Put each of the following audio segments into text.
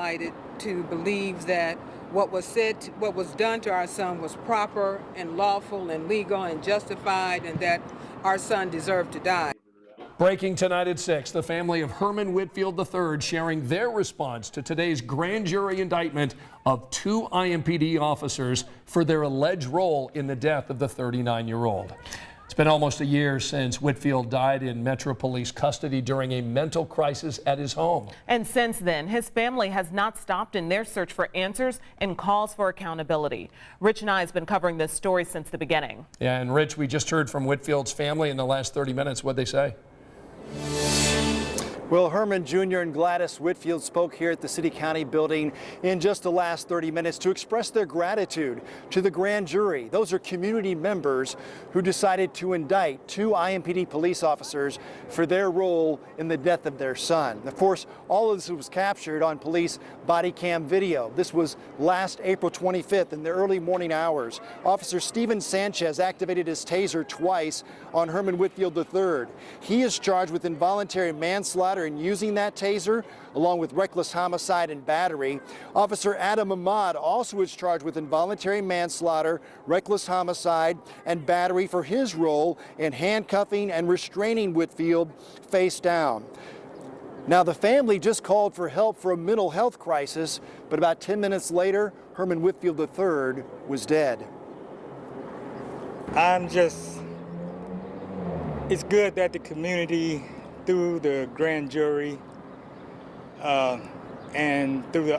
gaslighted to believe that what was said, what was done to our son was proper and lawful and legal and justified, and that our son deserved to die. Breaking tonight at 6, the family of Herman Whitfield III sharing their response to today's grand jury indictment of 2 IMPD officers for their alleged role in the death of the 39-year-old. It's been almost a year since Whitfield died in Metro Police custody during a mental crisis at his home. And since then, his family has not stopped in their search for answers and calls for accountability. Rich and I has been covering this story since the beginning. Yeah, and Rich, we just heard from Whitfield's family in the last 30 minutes. What'd they say? Well, Herman Jr. and Gladys Whitfield spoke here at the City County building in just the last 30 minutes to express their gratitude to the grand jury. Those are community members who decided to indict 2 IMPD police officers for their role in the death of their son. Of course, all of this was captured on police body cam video. This was last April 25th in the early morning hours. Officer Steven Sanchez activated his taser twice on Herman Whitfield III. He is charged with involuntary manslaughter and using that taser, along with reckless homicide and battery. Officer Adam Ahmad also is charged with involuntary manslaughter, reckless homicide, and battery for his role in handcuffing and restraining Whitfield face down. Now, the family just called for help for a mental health crisis, but about 10 minutes later, Herman Whitfield III was dead. It's good that the community, through the grand jury and through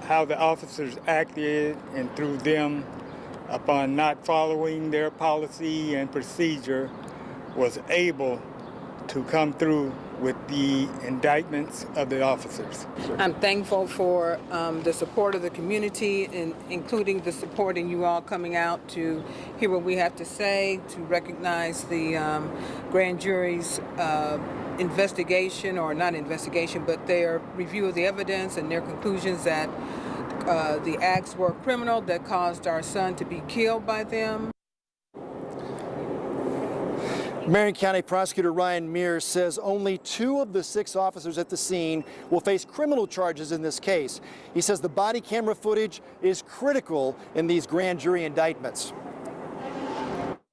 how the officers acted, and through them upon not following their policy and procedure, was able to come through with the indictments of the officers. I'm thankful for the support of the community, and including the support in you all coming out to hear what we have to say, to recognize the grand jury's investigation, or not investigation, but their review of the evidence and their conclusions that the acts were criminal that caused our son to be killed by them. Marion County Prosecutor Ryan Mears says only 2 of the 6 officers at the scene will face criminal charges in this case. He says the body camera footage is critical in these grand jury indictments.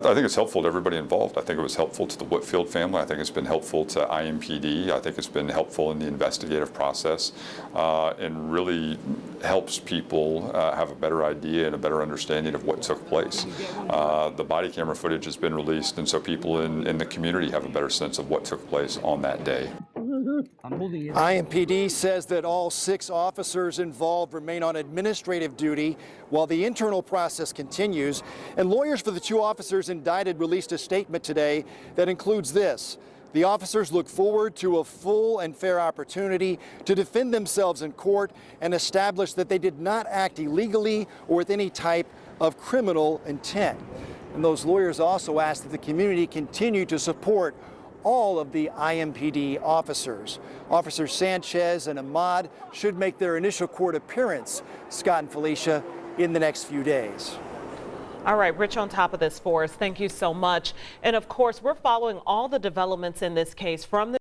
I think it's helpful to everybody involved. I think it was helpful to the Whitfield family. I think it's been helpful to IMPD. I think it's been helpful in the investigative process, and really helps people have a better idea and a better understanding of what took place. The body camera footage has been released, and so people in the community have a better sense of what took place on that day. IMPD says that all 6 officers involved remain on administrative duty while the internal process continues. And lawyers for the 2 officers indicted released a statement today that includes this: the officers look forward to a full and fair opportunity to defend themselves in court and establish that they did not act illegally or with any type of criminal intent. And those lawyers also asked that the community continue to support all of the IMPD officers. Officers Sanchez and Ahmad should make their initial court appearance, Scott and Felicia, in the next few days. All right, Rich, on top of this for us. Thank you so much. And of course, we're following all the developments in this case from the